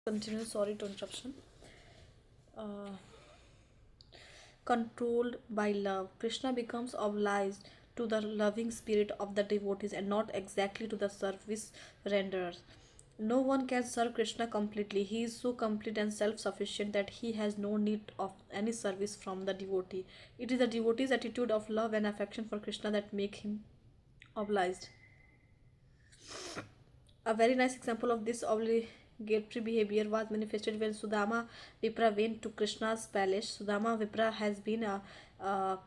Continue. Sorry to interruption. uh, Controlled by love, Krishna becomes obliged to the loving spirit of the devotees and not exactly to the service renderers. No one can serve Krishna completely. He is so complete and self sufficient that he has no need of any service from the devotee. It is the devotee's attitude of love and affection for Krishna that make him obliged. A very nice example of this obligatory behavior was manifested when Sudama Vipra went to Krishna's palace. Sudama Vipra has been a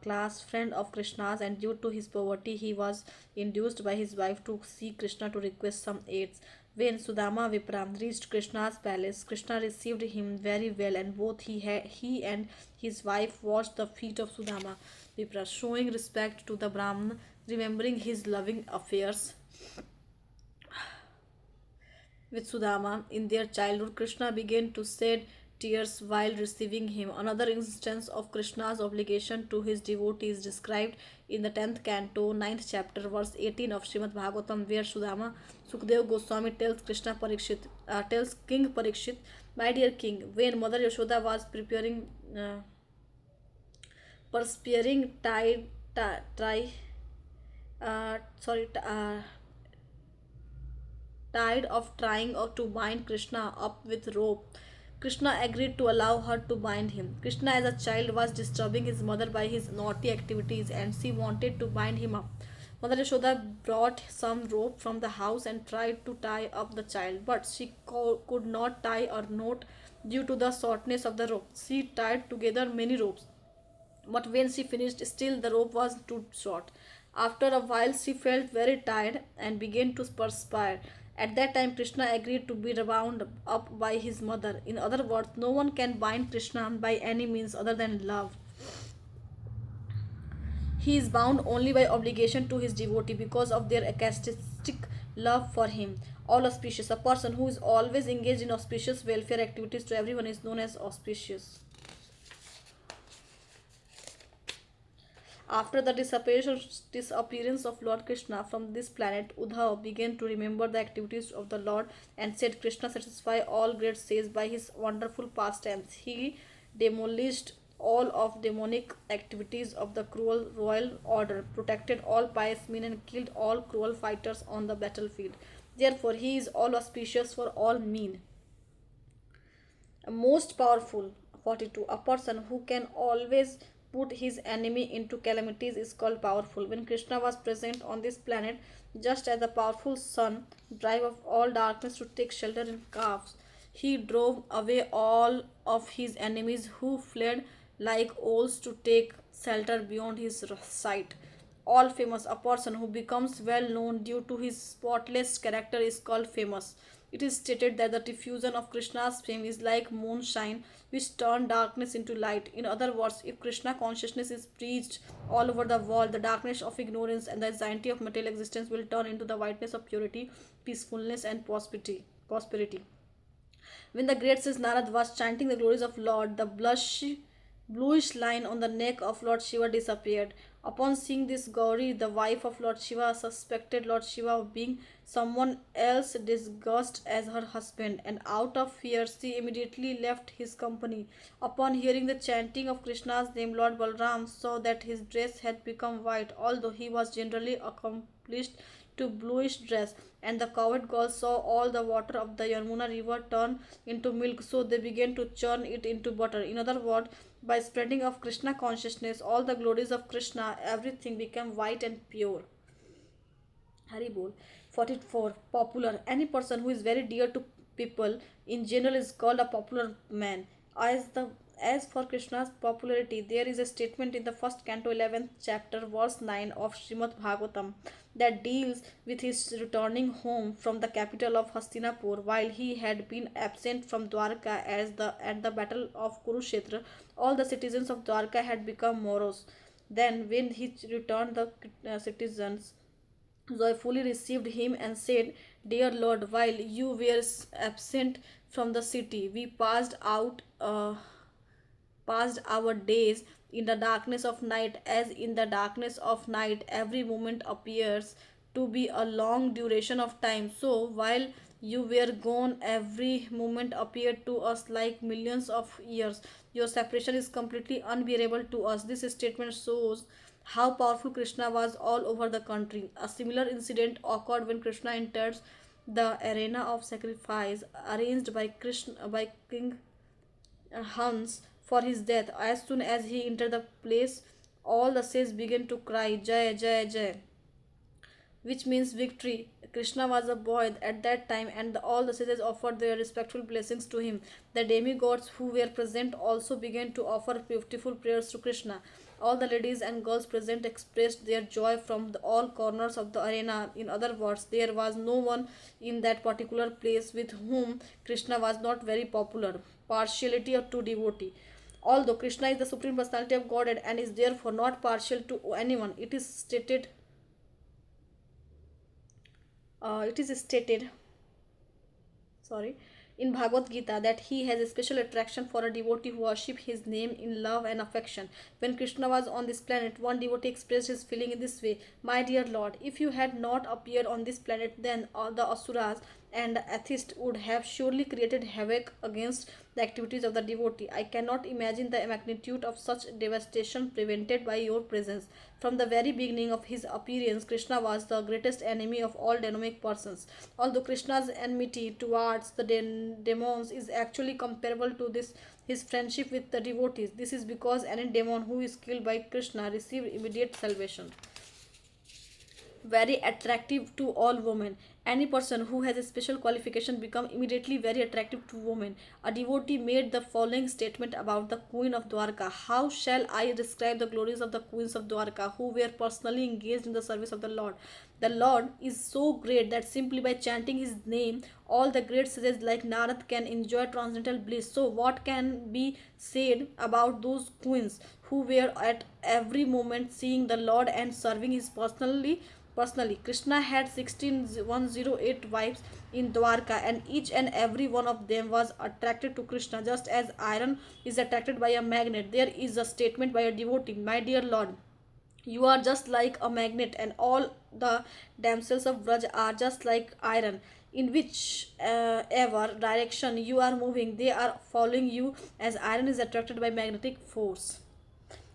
class friend of Krishna's, and due to his poverty, he was induced by his wife to see Krishna to request some aids. When Sudama Vipra reached Krishna's palace, Krishna received him very well, and both he and his wife washed the feet of Sudama Vipra, showing respect to the Brahman, remembering his loving affairs with Sudama in their childhood. Krishna began to shed tears while receiving him. Another instance of Krishna's obligation to his devotees described in the 10th canto, 9th chapter, verse 18 of Srimad Bhagavatam, where Sukdev Goswami tells King Parikshit, "My dear king, when Mother Yashoda was uh, perspiring, tied, try, sorry, tired of trying to bind Krishna up with rope, Krishna agreed to allow her to bind him. Krishna, as a child, was disturbing his mother by his naughty activities and she wanted to bind him up. Mother Yashoda brought some rope from the house and tried to tie up the child, but she could not tie a knot due to the shortness of the rope. She tied together many ropes, but when she finished, still the rope was too short. After a while, she felt very tired and began to perspire. At that time, Krishna agreed to be bound up by his mother. In other words, no one can bind Krishna by any means other than love. He is bound only by obligation to his devotee because of their ecstatic love for him. All auspicious. A person who is always engaged in auspicious welfare activities to everyone is known as auspicious. After the disappearance of Lord Krishna from this planet, Uddhav began to remember the activities of the Lord and said, Krishna satisfied all great sages by his wonderful pastimes. He demolished all of demonic activities of the cruel royal order, protected all pious men, and killed all cruel fighters on the battlefield. Therefore, he is all auspicious for all men. Most powerful. 42. A person who can always put his enemy into calamities is called powerful. When Krishna was present on this planet, just as the powerful sun drive of all darkness to take shelter in caves, he drove away all of his enemies who fled like owls to take shelter beyond his sight. All famous. A person who becomes well known due to his spotless character is called famous. It is stated that the diffusion of Krishna's fame is like moonshine, which turns darkness into light. In other words, if Krishna consciousness is preached all over the world, the darkness of ignorance and the anxiety of material existence will turn into the whiteness of purity, peacefulness, and prosperity. When the great sage Narad was chanting the glories of Lord, the bluish line on the neck of Lord Shiva disappeared. Upon seeing this, Gauri, the wife of Lord Shiva, suspected Lord Shiva of being someone else disguised as her husband, and out of fear, she immediately left his company. Upon hearing the chanting of Krishna's name, Lord Balram saw that his dress had become white, although he was generally accomplished to bluish dress, and the cowherd girls saw all the water of the Yamuna river turn into milk, so they began to churn it into butter. In other words, by spreading of Krishna consciousness, all the glories of Krishna, everything became white and pure. Hari Bol. 44. Popular. Any person who is very dear to people in general is called a popular man. As for Krishna's popularity, there is a statement in the first canto 11th chapter verse 9 of Srimad Bhagavatam that deals with his returning home from the capital of Hastinapur while he had been absent from Dwarka at the battle of Kurukshetra. All the citizens of Dwarka had become morose. Then when he returned, the citizens joyfully received him and said, Dear Lord, while you were absent from the city, we passed our days in the darkness of night, as in the darkness of night every moment appears to be a long duration of time. So while You were gone, every moment appeared to us like millions of years. Your separation is completely unbearable to us. This statement shows how powerful Krishna was all over the country. A similar incident occurred when Krishna entered the arena of sacrifice arranged by Krishna by King Hans for his death. As soon as he entered the place, all the sages began to cry, Jai, Jai, Jai, which means victory. Krishna was a boy at that time, and all the sages offered their respectful blessings to him. The demigods who were present also began to offer beautiful prayers to Krishna. All the ladies and girls present expressed their joy from all corners of the arena. In other words, there was no one in that particular place with whom Krishna was not very popular. Partiality to devotee. Although Krishna is the supreme personality of Godhead and is therefore not partial to anyone, it is stated sorry in Bhagavad Gita that he has a special attraction for a devotee who worship his name in love and affection. When Krishna was on this planet, one devotee expressed his feeling in this way: My dear Lord, if you had not appeared on this planet, then all the asuras and atheists would have surely created havoc against the activities of the devotee. I cannot imagine the magnitude of such devastation prevented by your presence. From the very beginning of his appearance, Krishna was the greatest enemy of all demonic persons. Although Krishna's enmity towards the demons is actually comparable to this his friendship with the devotees. This is because any demon who is killed by Krishna receives immediate salvation. Very attractive to all women. Any person who has a special qualification become immediately very attractive to women. A devotee made the following statement about the Queen of Dwarka: How shall I describe the glories of the queens of Dwarka who were personally engaged in the service of the Lord? The Lord is so great that simply by chanting his name, all the great sages like Narad can enjoy transcendental bliss. So, what can be said about those queens who were at every moment seeing the Lord and serving his personally? Krishna had 16108 wives in Dwarka, and each and every one of them was attracted to Krishna just as iron is attracted by a magnet. There is a statement by a devotee: My dear Lord, you are just like a magnet, and all the damsels of Braj are just like iron. In whichever direction you are moving, they are following you, as iron is attracted by magnetic force.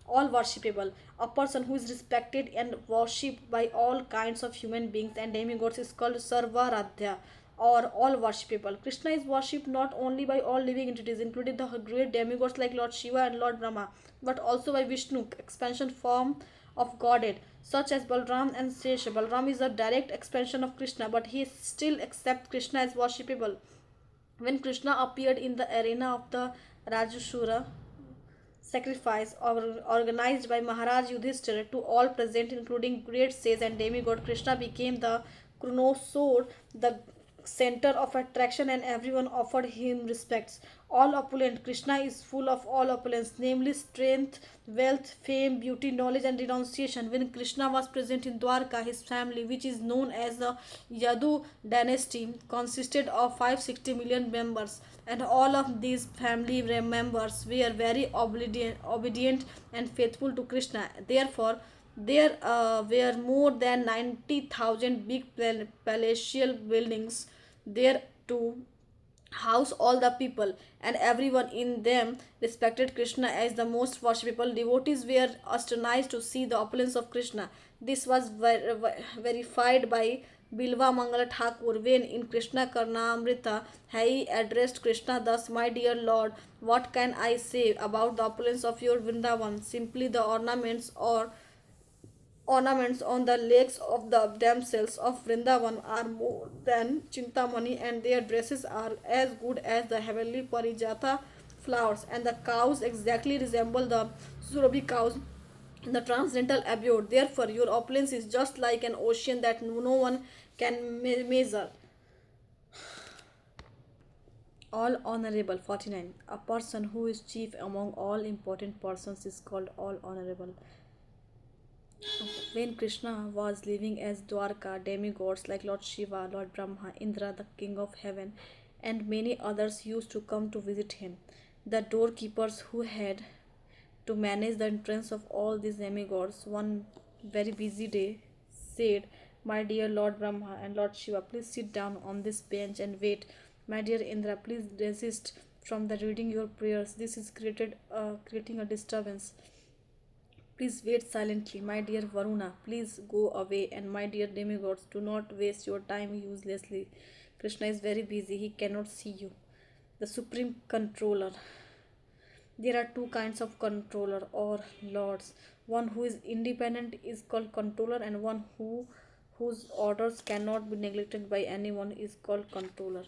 All worshipable. A person who is respected and worshipped by all kinds of human beings and demigods is called Sarvaradhya, or all worshipable. Krishna is worshipped not only by all living entities, including the great demigods like Lord Shiva and Lord Brahma, but also by Vishnu, expansion form of Godhead, such as Balram and Sesha. Balram is a direct expansion of Krishna, but he still accepts Krishna as worshipable. When Krishna appeared in the arena of the Rajashura sacrifice organized by Maharaj Yudhishthira to all present, including great sages and demigod, Krishna became the chronosaur, the center of attraction, and everyone offered him respects. All opulent, Krishna is full of all opulence, namely strength, wealth, fame, beauty, knowledge, and renunciation. When Krishna was present in Dwarka, his family, which is known as the Yadu dynasty, consisted of 560 million members, and all of these family members were very obedient and faithful to Krishna. Therefore, there were more than 90,000 big palatial buildings there to house all the people, and everyone in them respected Krishna as the most worshipable. Devotees were astonished to see the opulence of Krishna. This was verified by Bilva Mangala Thakur when in Krishna Karnamrita he addressed Krishna thus: My dear Lord, what can I say about the opulence of your Vrindavan? Simply the ornaments on the legs of the damsels of Vrindavan are more than Chintamani, and their dresses are as good as the heavenly Parijata flowers, and the cows exactly resemble the Surabhi cows in the transcendental abode. Therefore, your opulence is just like an ocean that no one can measure. All honorable. 49. A person who is chief among all important persons is called all honorable. When Krishna was living as Dwarka, demigods like Lord Shiva, Lord Brahma, Indra, the king of heaven, and many others used to come to visit him. The doorkeepers who had to manage the entrance of all these demigods one very busy day said, My dear Lord Brahma and Lord Shiva, please sit down on this bench and wait. My dear Indra, please desist from the reading your prayers. This is creating a disturbance. Please wait silently. My dear Varuna, please go away. And my dear demigods, do not waste your time uselessly. Krishna is very busy. He cannot see you. The supreme controller. There are two kinds of controller or lords. One who is independent is called controller, and one whose orders cannot be neglected by anyone is called controller.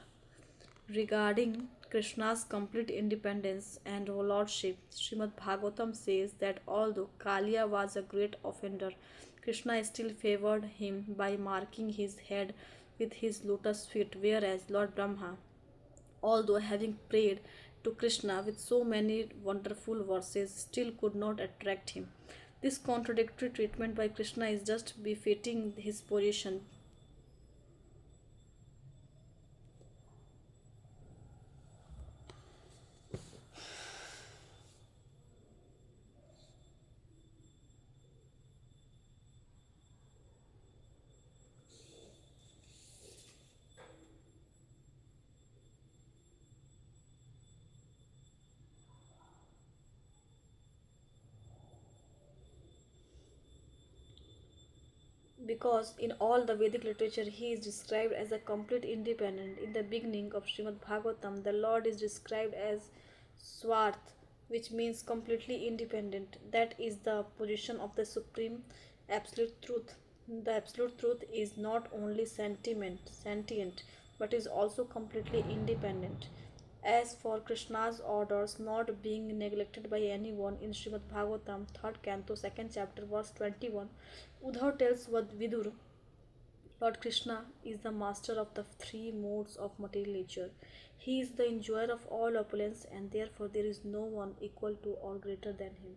Regarding Krishna's complete independence and lordship, Srimad Bhagavatam says that although Kaliya was a great offender, Krishna still favored him by marking his head with his lotus feet, whereas Lord Brahma, although having prayed to Krishna with so many wonderful verses, still could not attract him. This contradictory treatment by Krishna is just befitting his position. Because in all the Vedic literature he is described as a complete independent. In the beginning of Srimad Bhagavatam, the Lord is described as Swarth, which means completely independent. That is the position of the supreme absolute truth. The absolute truth is not only sentient, but is also completely independent. As for Krishna's orders not being neglected by anyone in Srimad Bhagavatam, 3rd Canto, 2nd chapter, verse 21, Uddhav tells Vidur, Lord Krishna is the master of the three modes of material nature. He is the enjoyer of all opulence, and therefore there is no one equal to or greater than him.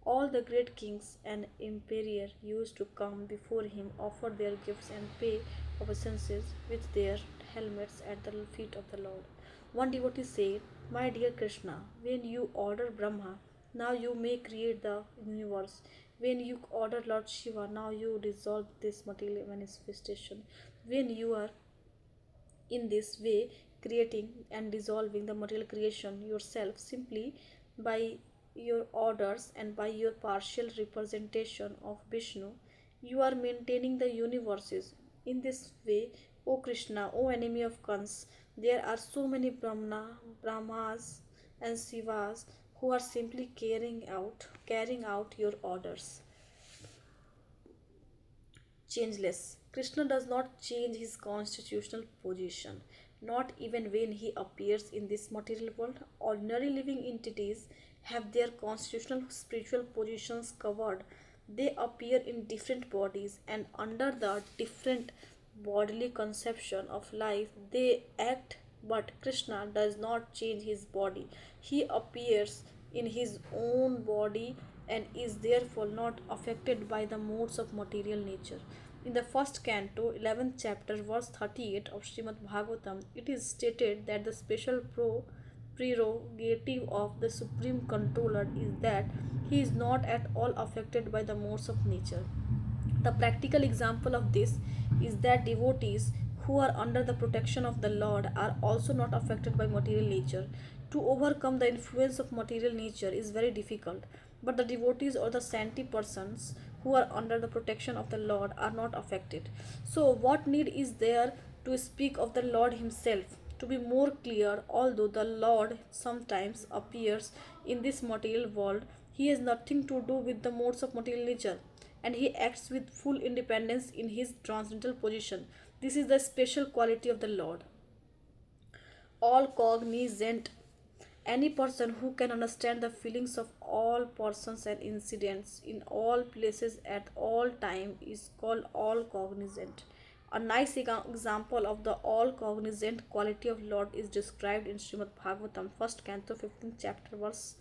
All the great kings and emperors used to come before him, offer their gifts, and pay obeisances with their helmets at the feet of the Lord. One devotee said, My dear Krishna, when you order Brahma, now you may create the universe. When you order Lord Shiva, now you dissolve this material manifestation. When you are in this way creating and dissolving the material creation yourself simply by your orders and by your partial representation of Vishnu, you are maintaining the universes. In this way, O Krishna, O enemy of Kans, there are so many Brahmas and Shivas who are simply carrying out your orders. Changeless. Krishna does not change his constitutional position, not even when he appears in this material world. Ordinary living entities have their constitutional spiritual positions covered. They appear in different bodies, and under the different bodily conception of life, they act. But Krishna does not change his body. He appears in his own body and is therefore not affected by the modes of material nature. In the first canto, 11th chapter, verse 38 of Srimad Bhagavatam, it is stated that the special prerogative of the supreme controller is that he is not at all affected by the modes of nature. The practical example of this is that devotees who are under the protection of the Lord are also not affected by material nature. To overcome the influence of material nature is very difficult, but the devotees or the saintly persons who are under the protection of the Lord are not affected. So, what need is there to speak of the Lord Himself? To be more clear, although the Lord sometimes appears in this material world, He has nothing to do with the modes of material nature, and he acts with full independence in his transcendental position. This is the special quality of the Lord. All cognizant. Any person who can understand the feelings of all persons and incidents in all places at all time is called all cognizant. A nice example of the all cognizant quality of Lord is described in Srimad Bhagavatam, 1st Canto, 15th chapter, verse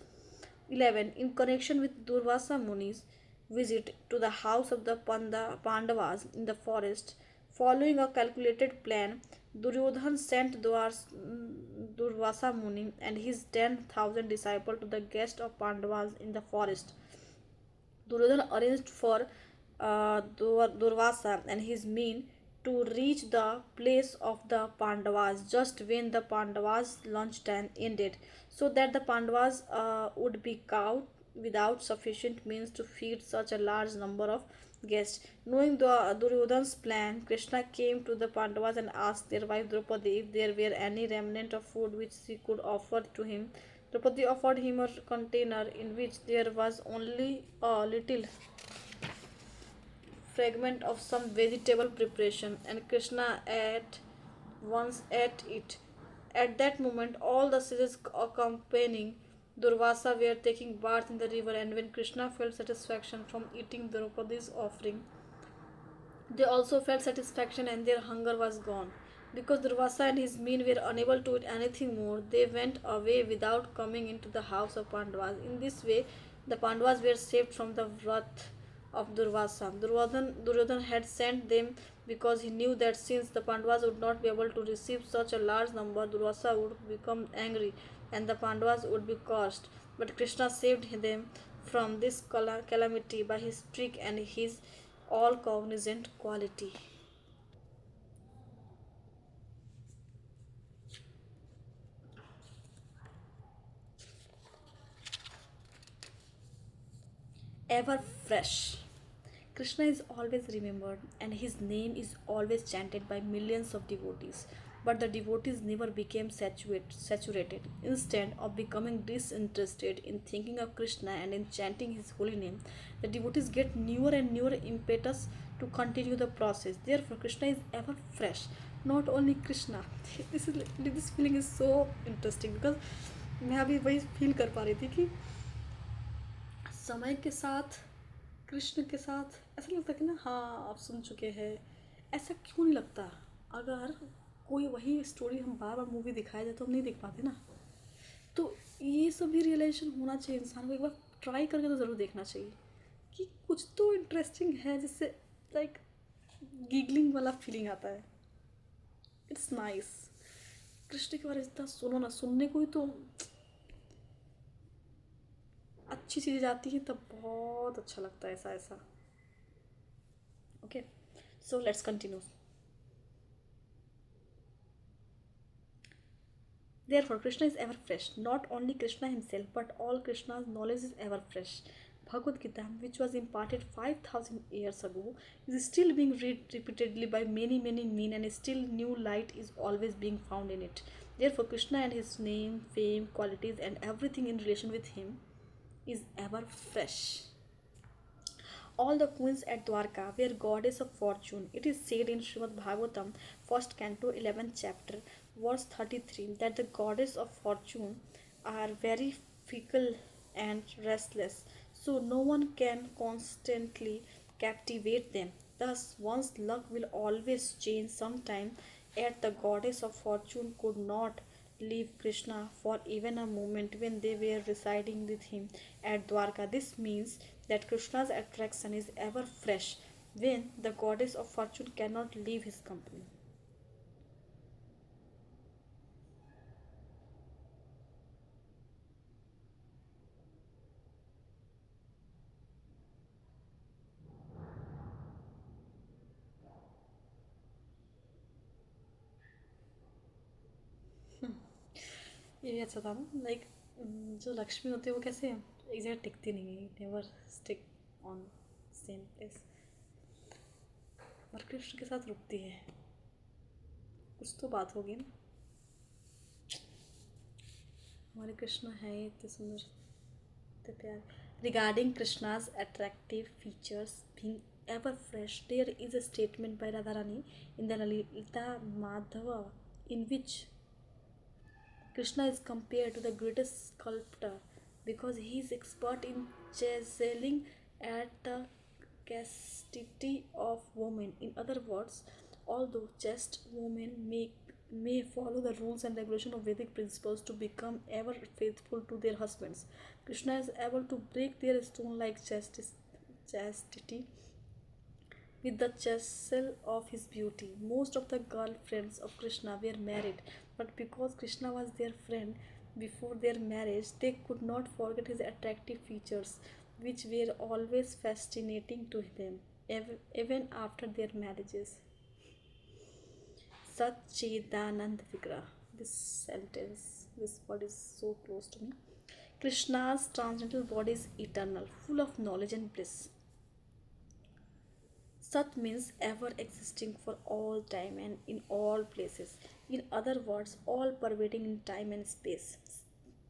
11. In connection with Durvasa Muni's visit to the house of the Pandavas in the forest, following a calculated plan, Duryodhan sent Durvasa Muni and his 10,000 disciples to the guest of Pandavas in the forest. Duryodhan arranged for Durvasa and his men to reach the place of the Pandavas just when the Pandavas' lunchtime ended, so that the Pandavas would be caught without sufficient means to feed such a large number of guests. Knowing the Duryodhana's plan, Krishna came to the Pandavas and asked their wife Draupadi if there were any remnant of food which she could offer to him. Draupadi offered him a container in which there was only a little fragment of some vegetable preparation, and Krishna at once ate it. At that moment, all the sages accompanying Durvasa were taking bath in the river, and when Krishna felt satisfaction from eating Draupadi's offering, they also felt satisfaction and their hunger was gone. Because Durvasa and his men were unable to eat anything more, they went away without coming into the house of Pandavas. In this way, the Pandavas were saved from the wrath of Durvasa. Duryodhan had sent them because he knew that since the Pandavas would not be able to receive such a large number, Durvasa would become angry and the Pandavas would be cursed. But Krishna saved them from this calamity by his trick and his all cognizant quality. Ever fresh. Krishna is always remembered and his name is always chanted by millions of devotees. But the devotees never became saturated. Instead of becoming disinterested in thinking of Krishna and in chanting his holy name, the devotees get newer and newer impetus to continue the process. Therefore, Krishna is ever fresh. Not only Krishna. This feeling is so interesting because मैं अभी वही feel कर पा रही थी कि समय के साथ कृष्ण के साथ ऐसा लगता है कि ना हाँ आप सुन चुके हैं। ऐसा क्यों नहीं लगता? अगर कोई वही स्टोरी हम बार बार मूवी दिखाया जाए तो हम नहीं देख पाते ना। तो ये सब भी रियलाइजेशन होना चाहिए इंसान को, एक बार ट्राई करके तो ज़रूर देखना चाहिए कि कुछ तो इंटरेस्टिंग है जिससे लाइक गिगलिंग वाला फीलिंग आता है। It's nice. कृष्ण के बारे में इतना सुनो ना, सुनने को ही तो अच्छी चीज़ें जाती हैं तब बहुत अच्छा लगता है ऐसा ऐसा। Okay, so let's continue. Therefore, Krishna is ever fresh. Not only Krishna himself, but all Krishna's knowledge is ever fresh. Bhagavad Gita, which was imparted 5000 years ago, is still being read repeatedly by many men, and still new light is always being found in it. Therefore, Krishna and his name, fame, qualities, and everything in relation with him is ever fresh. All the queens at Dwarka were goddess of fortune. It is said in Srimad Bhagavatam, first canto, 11th chapter, verse 33, that the goddess of fortune are very fickle and restless, so no one can constantly captivate them. Thus, one's luck will always change sometime, yet the goddess of fortune could not leave Krishna for even a moment when they were residing with him at Dwarka. This means that Krishna's attraction is ever fresh when the goddess of fortune cannot leave his company. ये भी अच्छा था ना, like जो लक्ष्मी होती है वो कैसे एक जगह टिकती नहीं है, never stick on same place, और कृष्ण के साथ रुकती है। कुछ तो बात होगी ना। हमारे कृष्ण है इतने सुंदर, इतने प्यार। Regarding Krishna's attractive features being ever fresh, there is a statement by Radharani in the Lalita Madhava in which Krishna is compared to the greatest sculptor because he is expert in chiseling at the chastity of women. In other words, although chaste women may follow the rules and regulation of Vedic principles to become ever faithful to their husbands, Krishna is able to break their stone-like chastity with the chisel of his beauty. Most of the girlfriends of Krishna were married, but because Krishna was their friend before their marriage, they could not forget his attractive features, which were always fascinating to them. even after their marriages. Sachidanand Vigra. This sentence, this word is so close to me. Krishna's transcendental body is eternal, full of knowledge and bliss. Sat means ever existing for all time and in all places. In other words, all pervading in time and space.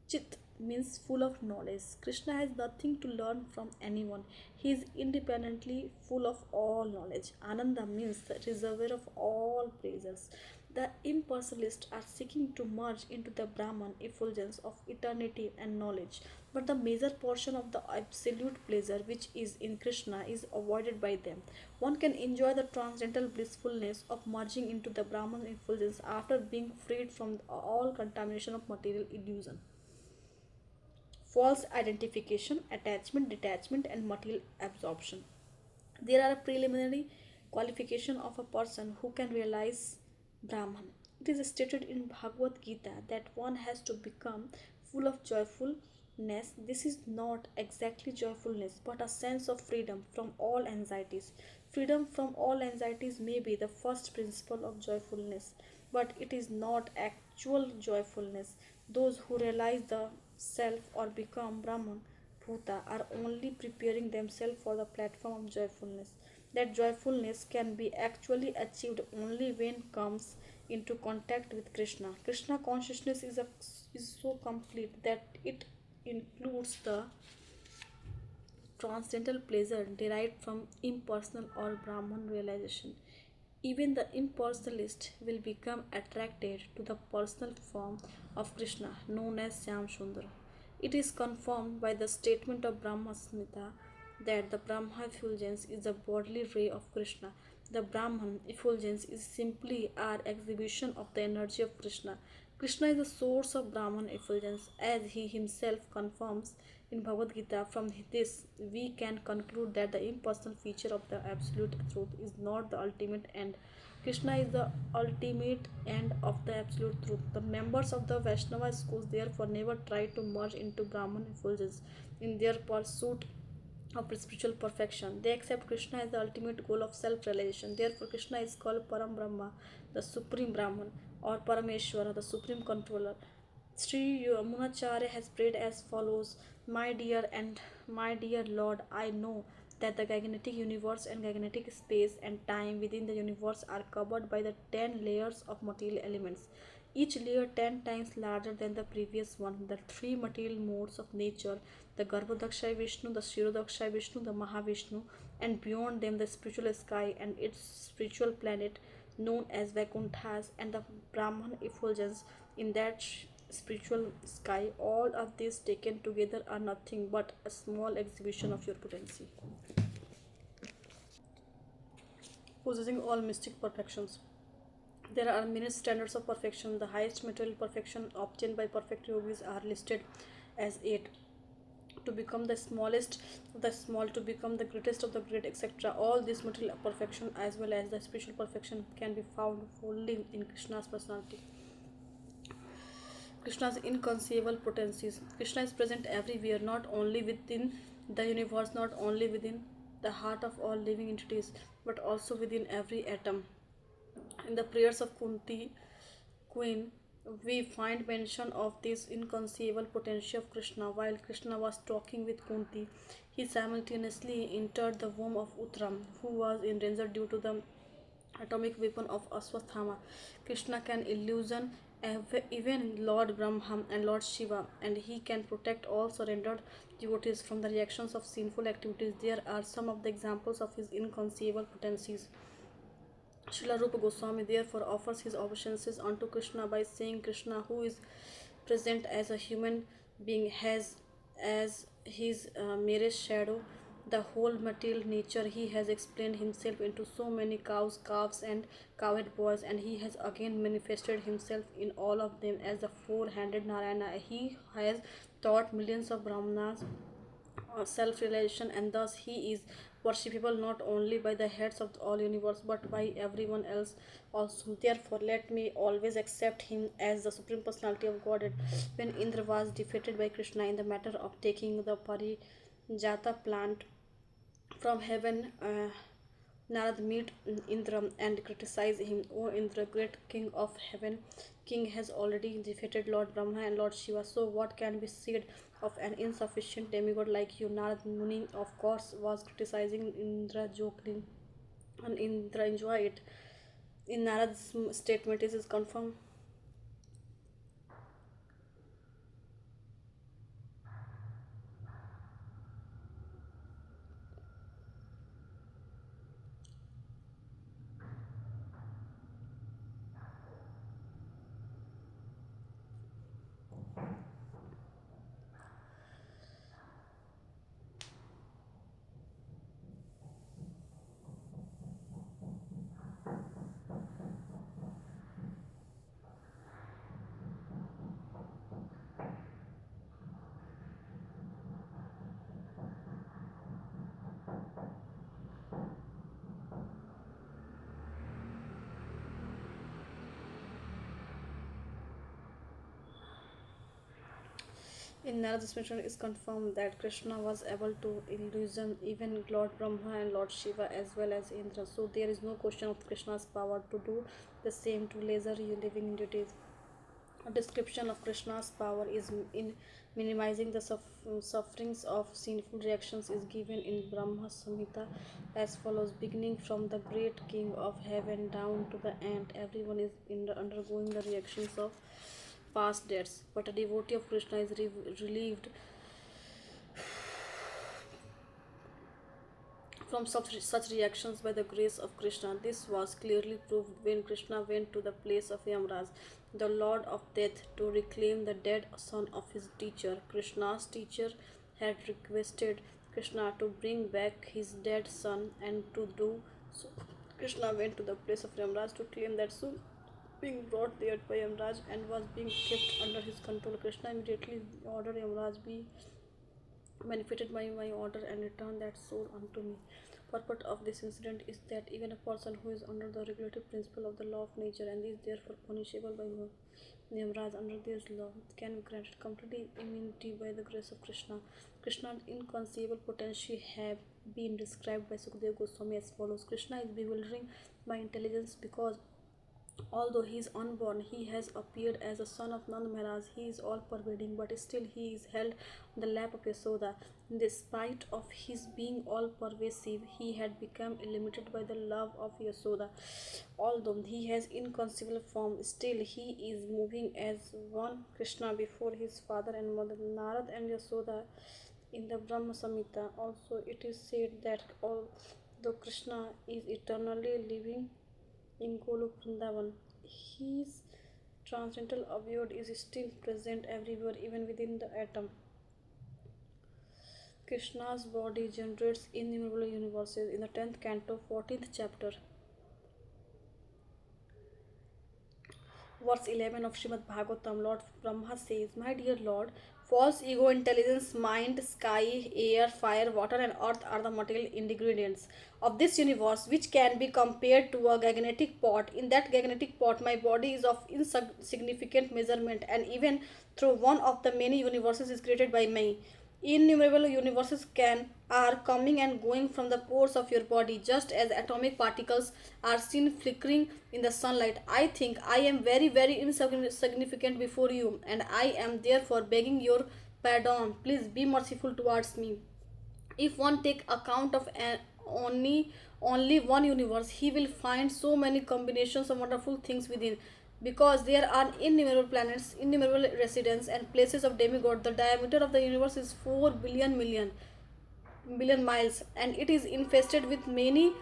Chit means full of knowledge. Krishna has nothing to learn from anyone. He is independently full of all knowledge. Ananda means the reservoir of all pleasures. The impersonalists are seeking to merge into the Brahman effulgence of eternity and knowledge. But the major portion of the absolute pleasure which is in Krishna is avoided by them. One can enjoy the transcendental blissfulness of merging into the Brahman effulgence after being freed from all contamination of material illusion. False identification, attachment, detachment, and material absorption. There are a preliminary qualification of a person who can realize Brahman. It is stated in Bhagavad Gita that one has to become full of joyfulness. This is not exactly joyfulness but a sense of freedom from all anxieties. Freedom from all anxieties may be the first principle of joyfulness, but it is not actual joyfulness. Those who realize the self or become Brahman Bhuta are only preparing themselves for the platform of joyfulness. That joyfulness can be actually achieved only when comes into contact with Krishna. Krishna consciousness is so complete that it includes the transcendental pleasure derived from impersonal or Brahman realization. Even the impersonalist will become attracted to the personal form of Krishna, known as Syam Sundar. It is confirmed by the statement of Brahma Samhita that the Brahma effulgence is the bodily ray of Krishna. The Brahman effulgence is simply our exhibition of the energy of Krishna. Krishna is the source of Brahman effulgence, as he himself confirms in Bhagavad Gita. From this, we can conclude that the impersonal feature of the Absolute Truth is not the ultimate end. Krishna is the ultimate end of the Absolute Truth. The members of the Vaishnava schools therefore never try to merge into Brahman effulgence in their pursuit of spiritual perfection. They accept Krishna as the ultimate goal of self realization. Therefore, Krishna is called Param Brahma, the Supreme Brahman, or Parameshwara, the Supreme Controller. Sri Yamunacharya has prayed as follows: My dear and my dear Lord, I know that the gigantic universe and gigantic space and time within the universe are covered by the 10 layers of material elements, each layer 10 times larger than the previous one. The three material modes of nature, the Garbhodakshay Vishnu, the Shirodakshay Vishnu, the Mahavishnu, and beyond them the spiritual sky and its spiritual planet known as Vaikuntha's and the Brahman effulgence in that spiritual sky, all of these taken together are nothing but a small exhibition of your potency, possessing all mystic perfections. There are many standards of perfection. The highest material perfection obtained by perfect yogis are listed as eight: to become the smallest of the small, to become the greatest of the great, etc. All this material perfection as well as the spiritual perfection can be found only in Krishna's personality. Krishna's inconceivable potencies. Krishna is present everywhere, not only within the universe, not only within the heart of all living entities, but also within every atom. In the prayers of Kunti, Queen, we find mention of this inconceivable potential of Krishna. While Krishna was talking with Kunti, he simultaneously entered the womb of Uttram, who was in danger due to the atomic weapon of Aswathama. Krishna can illusion even Lord Brahma and Lord Shiva, and he can protect all surrendered devotees from the reactions of sinful activities. There are some of the examples of his inconceivable potencies. Srila Rupa Goswami therefore offers his obeisances unto Krishna by saying Krishna, who is present as a human being, has as his merest shadow the whole material nature. He has explained himself into so many cows, calves, and cowherd boys, and he has again manifested himself in all of them as the four-handed Narayana. He has taught millions of Brahmanas self realization, and thus he is worshipable not only by the heads of all universe but by everyone else also. Therefore, let me always accept him as the supreme personality of Godhead. When Indra was defeated by Krishna in the matter of taking the Parijata plant from heaven, Narad meet Indra and criticize him. O Indra, great king of heaven, king has already defeated Lord Brahma and Lord Shiva. So what can be said of an insufficient demigod like you? Narad Muni, of course, was criticizing Indra jokingly, and Indra enjoyed it. In Narad's statement, is confirmed. In Narad's mission, it is confirmed that Krishna was able to illusion even Lord Brahma and Lord Shiva as well as Indra. So there is no question of Krishna's power to do the same to lesser living entities. A description of Krishna's power is in minimizing the sufferings of sinful reactions is given in Brahma Samhita as follows: beginning from the great king of heaven down to the ant, everyone is undergoing the reactions of past deaths. But a devotee of Krishna is relieved from such reactions by the grace of Krishna. This was clearly proved when Krishna went to the place of Yamraj, the lord of death, to reclaim the dead son of his teacher. Krishna's teacher had requested Krishna to bring back his dead son, and to do so, Krishna went to the place of Yamraj to claim that soul being brought there by Yamraj and was being kept under his control. Krishna immediately ordered Yamraj be benefited by my order and return that soul unto me. Purport of this incident is that even a person who is under the regulative principle of the law of nature and is therefore punishable by Yamraj under this law can be granted complete immunity by the grace of Krishna. Krishna's inconceivable potential have been described by Sukadeva Goswami as follows: Krishna is bewildering by intelligence because although he is unborn, he has appeared as a son of Nand Maharaj. He is all pervading, but still he is held on the lap of Yasoda. In spite of his being all pervasive, he had become limited by the love of Yasoda. Although he has inconceivable form, still he is moving as one Krishna before his father and mother. Narad and Yasoda in the Brahma Samhita also it is said that although Krishna is eternally living in Golok Vrindavan, his transcendental abode is still present everywhere, even within the atom. Krishna's body generates innumerable universes. In the 10th canto, 14th chapter, verse 11 of Srimad Bhagavatam, Lord Brahma says, my dear Lord, false ego, intelligence, mind, sky, air, fire, water, and earth are the material ingredients of this universe, which can be compared to a gigantic pot. In that gigantic pot, my body is of insignificant measurement, and even through one of the many universes is created by me. Innumerable universes can are coming and going from the pores of your body, just as atomic particles are seen flickering in the sunlight. I think I am very, very insignificant before you, and I am therefore begging your pardon. Please be merciful towards me. If one take account of only one universe, he will find so many combinations of wonderful things within, because there are innumerable planets, innumerable residents and places of demigod. The diameter of the universe is 4 billion miles, and it is infested with many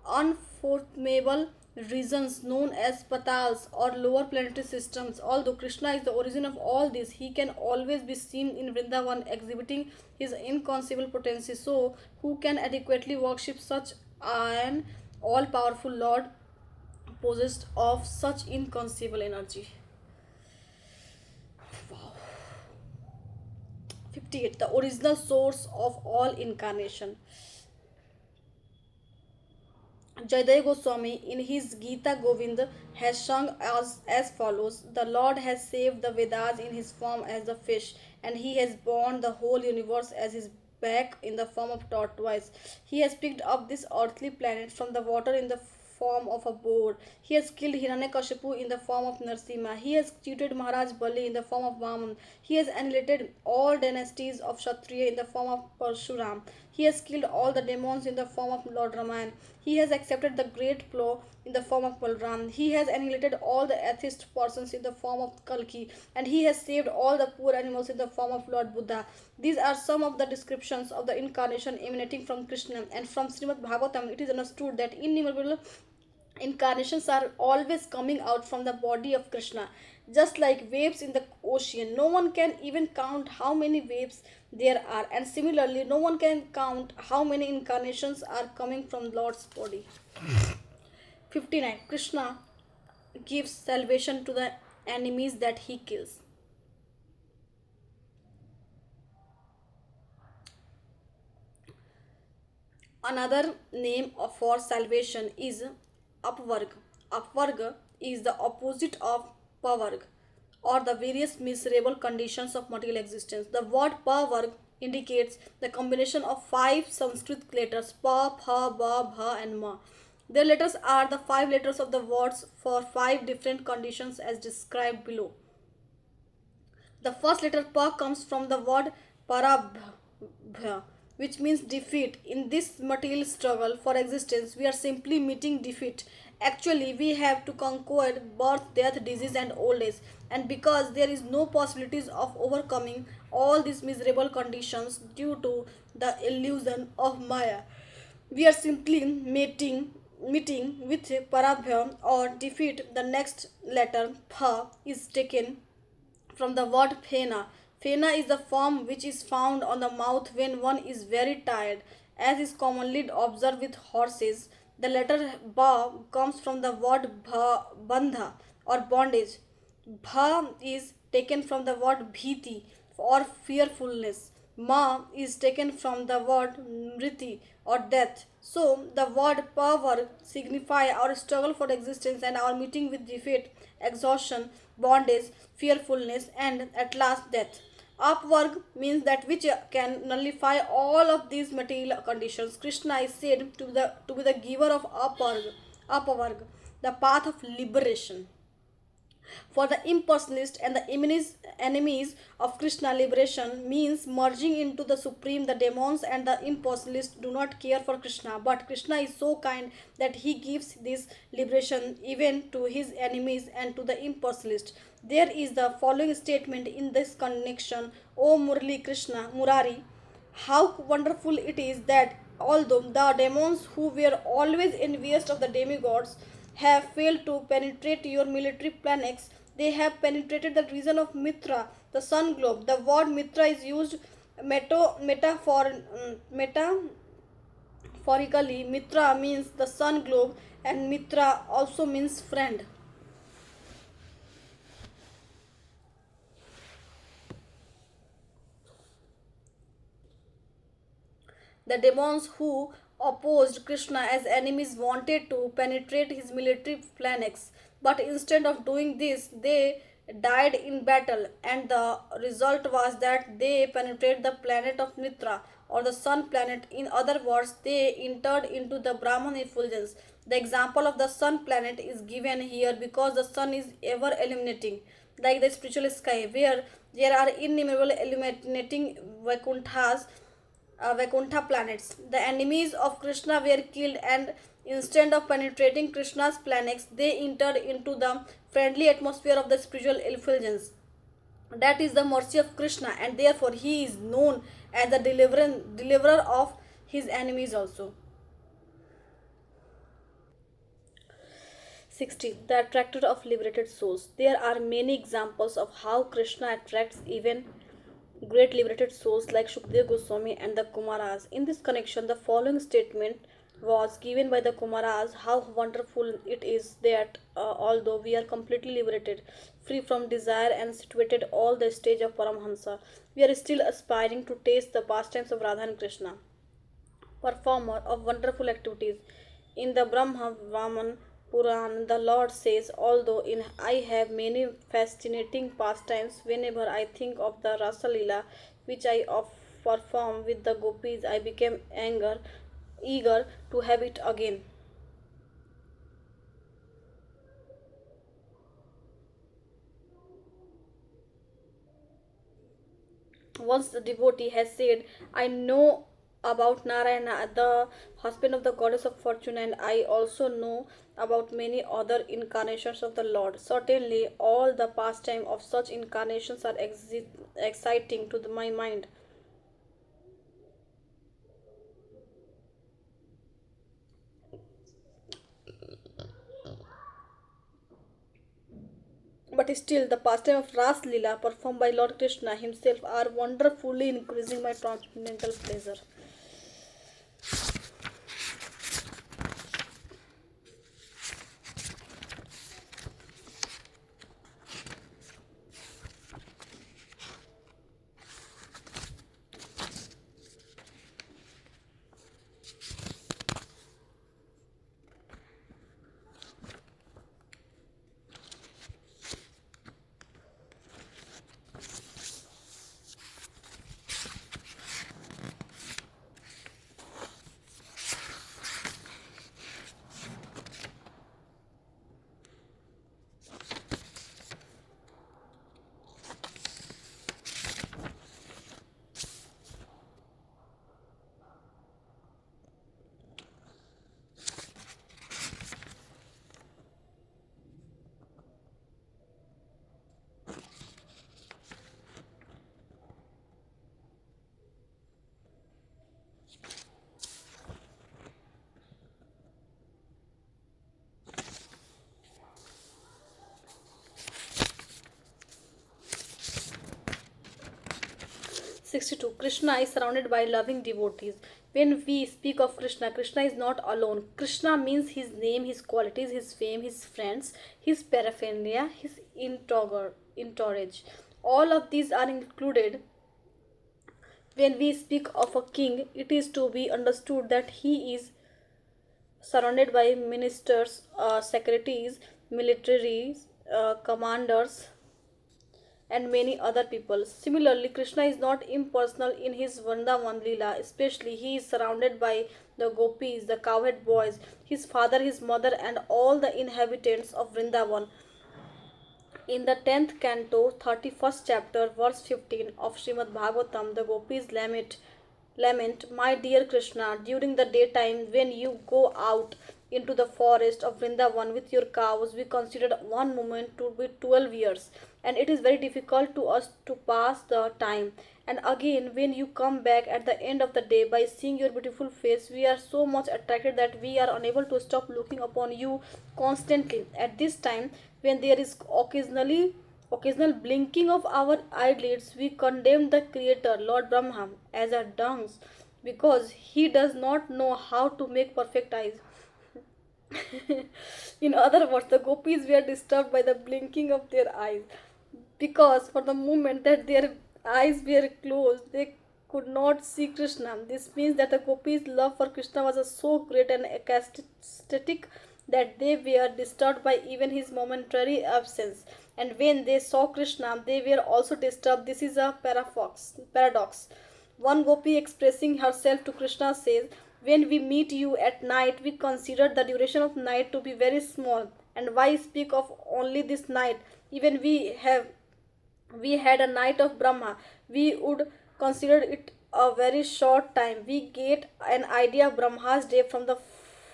unfathomable regions known as patals or lower planetary systems. Although Krishna is the origin of all this, he can always be seen in Vrindavan exhibiting his inconceivable potency. So, who can adequately worship such an all powerful Lord possessed of such inconceivable energy? Wow. 58. The original source of all incarnation. Jaydev Goswami in his Gita Govind has sung as follows: the Lord has saved the Vedas in his form as the fish, and he has borne the whole universe as his back in the form of tortoise. He has picked up this earthly planet from the water in the form of a boar. He has killed Hiranyakashipu in the form of Narsimha. He has tutored Maharaj Bali in the form of Vaman. He has annihilated all dynasties of Kshatriya in the form of Parshuram. He has killed all the demons in the form of Lord Ramayan. He has accepted the great plow in the form of Balram. He has annihilated all the atheist persons in the form of Kalki. And he has saved all the poor animals in the form of Lord Buddha. These are some of the descriptions of the incarnation emanating from Krishna. And from Srimad Bhagavatam, it is understood that innumerable incarnations are always coming out from the body of Krishna, just like waves in the ocean. No one can even count how many waves there are, and similarly, no one can count how many incarnations are coming from Lord's body. 59. Krishna gives salvation to the enemies that he kills. Another name for salvation is upvarg. Upvarg is the opposite of pavarg, or the various miserable conditions of material existence. The word pavarg indicates the combination of five Sanskrit letters pa, pha, ba, bha, and ma. Their letters are the five letters of the words for five different conditions as described below. The first letter pa comes from the word parabha, which means defeat. In this material struggle for existence, we are simply meeting defeat. Actually, we have to conquer birth, death, disease, and old age. And because there is no possibilities of overcoming all these miserable conditions due to the illusion of Maya, we are simply meeting with parabha or defeat. The next letter pha is taken from the word phena. Phena is the form which is found on the mouth when one is very tired, as is commonly observed with horses. The letter ba comes from the word bandha or bondage. Bha is taken from the word bhiti or fearfulness. Ma is taken from the word mriti or death. So the word power signify our struggle for existence and our meeting with defeat, exhaustion, bondage, fearfulness, and at last death. Upvarg means that which can nullify all of these material conditions. Krishna is said to be the giver of Apavarg, the path of liberation. For the impersonalist and the enemies of Krishna, liberation means merging into the supreme. The demons and the impersonalists do not care for Krishna, but Krishna is so kind that he gives this liberation even to his enemies and to the impersonalists. There is the following statement in this connection: O Murli Krishna, Murari, how wonderful it is that although the demons who were always envious of the demigods have failed to penetrate your military planets, they have penetrated the region of Mitra, the sun globe. The word Mitra is used metaphorically. Mitra means the sun globe, and Mitra also means friend. The demons who opposed Krishna as enemies wanted to penetrate his military planets, but instead of doing this, they died in battle, and the result was that they penetrated the planet of Mitra or the sun planet. In other words, they entered into the Brahman effulgence. The example of the sun planet is given here because the sun is ever illuminating, like the spiritual sky, where there are innumerable illuminating Vaikuntha planets. The enemies of Krishna were killed, and instead of penetrating Krishna's planets, they entered into the friendly atmosphere of the spiritual effulgence. That is the mercy of Krishna, and therefore he is known as the deliverer of his enemies also. 60. The attractor of liberated souls. There are many examples of how Krishna attracts even great liberated souls like Shukdev Goswami and the Kumaras. In this connection, the following statement was given by the Kumaras: how wonderful it is that although we are completely liberated, free from desire, and situated all the stage of Paramhansa, we are still aspiring to taste the pastimes of Radha and Krishna, performer of wonderful activities. In the Brahma Vaman Puran, the Lord says, although in I have many fascinating pastimes, whenever I think of the Rasa Leela, which I perform with the gopis, I became eager to have it again. Once the devotee has said, I know about Narayana, the husband of the goddess of fortune, and I also know about many other incarnations of the Lord. Certainly, all the pastime of such incarnations are exciting to my mind. But still, the pastime of Ras Lila performed by Lord Krishna himself are wonderfully increasing my transcendental pleasure. 62. Krishna is surrounded by loving devotees. When we speak of Krishna, Krishna is not alone. Krishna means his name, his qualities, his fame, his friends, his paraphernalia, his entourage. All of these are included. When we speak of a king, it is to be understood that he is surrounded by ministers, secretaries, militaries, commanders, and many other people. Similarly, Krishna is not impersonal in his Vrindavan Leela, especially he is surrounded by the gopis, the cowherd boys, his father, his mother, and all the inhabitants of Vrindavan. In the 10th canto, 31st chapter, verse 15 of Srimad Bhagavatam, the gopis lament, my dear Krishna, during the daytime when you go out into the forest of Vrindavan with your cows, we considered one moment to be 12 years, and it is very difficult to us to pass the time. And again, when you come back at the end of the day by seeing your beautiful face, we are so much attracted that we are unable to stop looking upon you constantly. At this time, when there is occasional blinking of our eyelids, we condemn the Creator, Lord Brahma, as a dunce because he does not know how to make perfect eyes. In other words, the gopis were disturbed by the blinking of their eyes because for the moment that their eyes were closed, they could not see Krishna. This means that the gopis' love for Krishna was so great and ecstatic that they were disturbed by even his momentary absence. And when they saw Krishna, they were also disturbed. This is a paradox. One gopi expressing herself to Krishna says, when we meet you at night, we consider the duration of night to be very small. And why speak of only this night? Even we had a night of Brahma, we would consider it a very short time. We get an idea of Brahma's day from the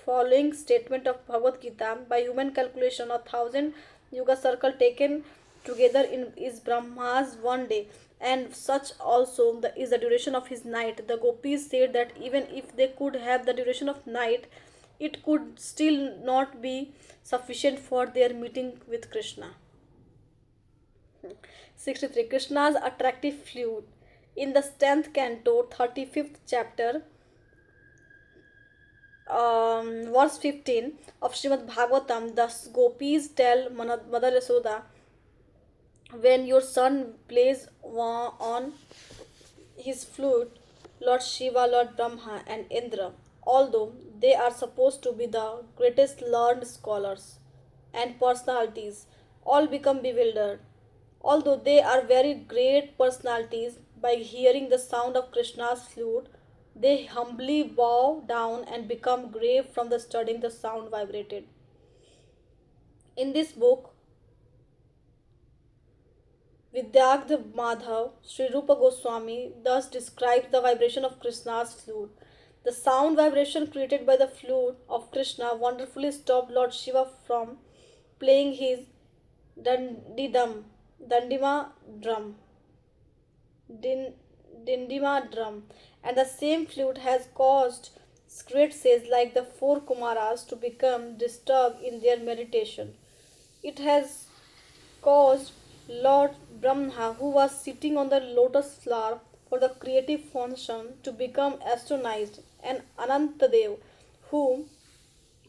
following statement of Bhagavad Gita. By human calculation, 1,000 yuga circle taken together is Brahma's one day, and such also is the duration of his night. The gopis said that even if they could have the duration of night, it could still not be sufficient for their meeting with Krishna. 63. Krishna's attractive flute. In the 10th canto, 35th chapter, verse 15 of Srimad Bhagavatam, the gopis tell Mother Yasoda, when your son plays on his flute, Lord Shiva, Lord Brahma, and Indra, although they are supposed to be the greatest learned scholars and personalities, all become bewildered. Although they are very great personalities, by hearing the sound of Krishna's flute, they humbly bow down and become grave from the studying the sound vibrated. In this book, Vidyagdha Madhav, Sri Rupa Goswami thus describes the vibration of Krishna's flute. The sound vibration created by the flute of Krishna wonderfully stopped Lord Shiva from playing his dandidam, dandima drum, din, dindima drum, and the same flute has caused great sages like the four Kumaras to become disturbed in their meditation. It has caused Lord Brahma, who was sitting on the lotus flower for the creative function, to become astonished, and Anantadev, who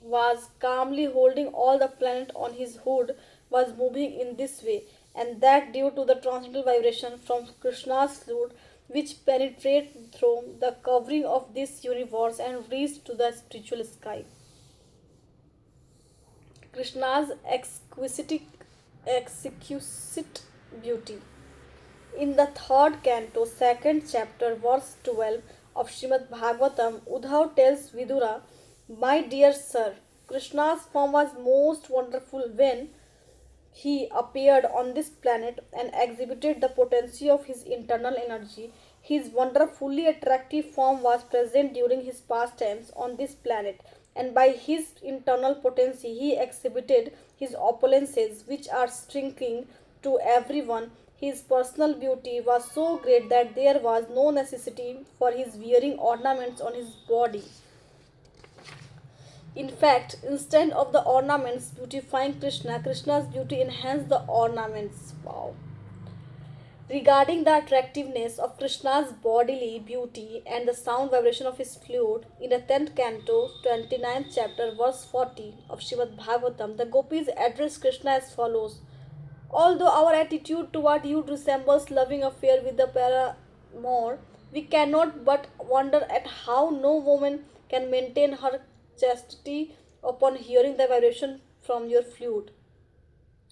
was calmly holding all the planet on his hood, was moving in this way, and that due to the transcendental vibration from Krishna's flute, which penetrate through the covering of this universe and reached to the spiritual sky. Krishna's exquisite beauty. In the third canto, second chapter, verse 12 of Srimad Bhagavatam, Uddhav tells Vidura, "My dear sir, Krishna's form was most wonderful when he appeared on this planet and exhibited the potency of his internal energy. His wonderfully attractive form was present during his pastimes on this planet, and by his internal potency he exhibited his opulences, which are striking to everyone. His personal beauty was so great that there was no necessity for his wearing ornaments on his body. In fact, instead of the ornaments beautifying Krishna, Krishna's beauty enhanced the ornaments." Wow. Regarding the attractiveness of Krishna's bodily beauty and the sound vibration of his flute, in the 10th canto, 29th chapter, verse 40 of Srimad Bhagavatam, the gopis address Krishna as follows: "Although our attitude toward you resembles loving affair with the paramour, we cannot but wonder at how no woman can maintain her chastity upon hearing the vibration from your flute.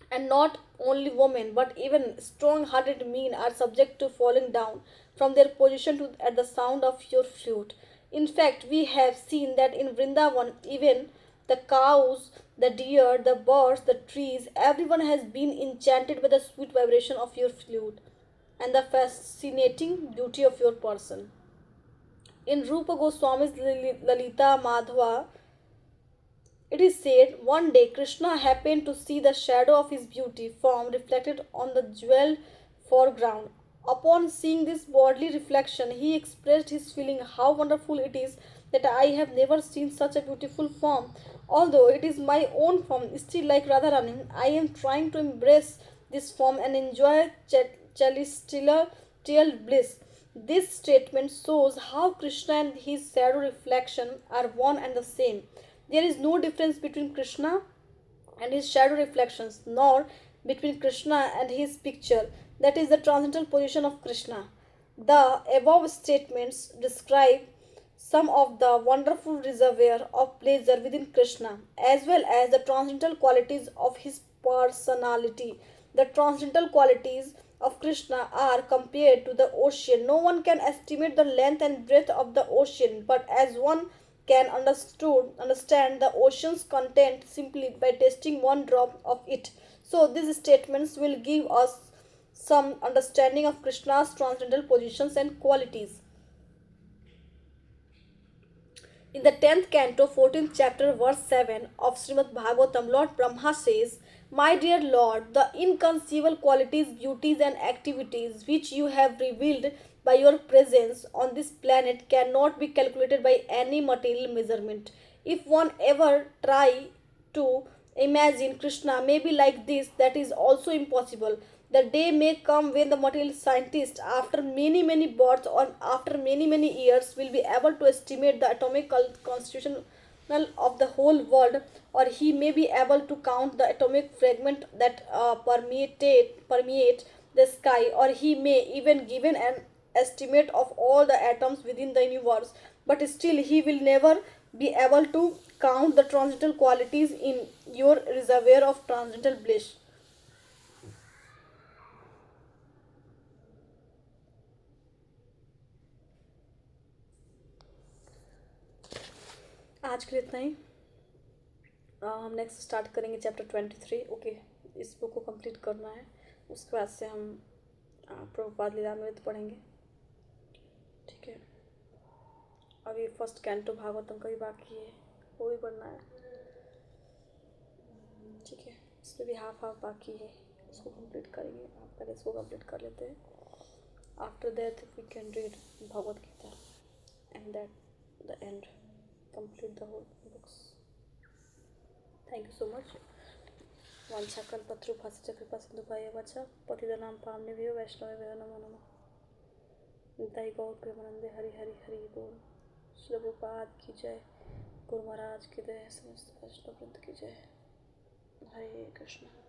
And not only women, but even strong hearted men are subject to falling down from their position at the sound of your flute. In fact, we have seen that in Vrindavan, even the cows, the deer, the birds, the trees, everyone has been enchanted by the sweet vibration of your flute and the fascinating beauty of your person." In Rupa Goswami's Lalita Madhava, it is said, "One day Krishna happened to see the shadow of his beauty form reflected on the jeweled foreground. Upon seeing this bodily reflection, he expressed his feeling how wonderful it is that I have never seen such a beautiful form. Although it is my own form, still like Radharani, I am trying to embrace this form and enjoy celestial bliss." This statement shows how Krishna and his shadow reflection are one and the same. There is no difference between Krishna and his shadow reflections, nor between Krishna and his picture, that is the transcendental position of Krishna. The above statements describe some of the wonderful reservoir of pleasure within Krishna, as well as the transcendental qualities of his personality. The transcendental qualities of Krishna are compared to the ocean. No one can estimate the length and breadth of the ocean, but as one can understand the ocean's content simply by tasting one drop of it. So these statements will give us some understanding of Krishna's transcendental positions and qualities. In the 10th canto, 14th chapter, verse 7 of Srimad Bhagavatam, Lord Brahma says, "My dear Lord, the inconceivable qualities, beauties, and activities which you have revealed by your presence on this planet cannot be calculated by any material measurement. If one ever try to imagine Krishna may be like this, that is also impossible. The day may come when the material scientist, after many births or after many years, will be able to estimate the atomic constitution of the whole world, or he may be able to count the atomic fragment that permeate the sky, or he may even give an estimate of all the atoms within the universe, but still he will never be able to count the transcendental qualities in your reservoir of transcendental bliss." आज के लिए इतना ही। हम next start करेंगे chapter 23। Okay, इस book को complete करना है, उसके बाद से हम प्रभुपाद लीलामृत पढ़ेंगे। ठीक है, अभी फर्स्ट कैंटो भागवतम का भी बाकी है, वो भी पढ़ना है। ठीक है, इसमें भी हाफ बाकी है, उसको कंप्लीट करेंगे। आप पहले इसको कंप्लीट कर लेते हैं, after that we can read Bhagavad Gita and that the end complete the whole books. Thank you so much. वाञ्छाकल्पतरुभ्यश्च कृपासिन्धुभ्येव च पतितानां पावनेभ्यो वैष्णवेभ्यो नमो नमः। निताई गौर प्रेमानंदे हरि हरि हरि बोल। श्री प्रभुपाद की जय, गुरु महाराज की जय, समस्त वैष्णव वृंद की जय। हरे कृष्ण।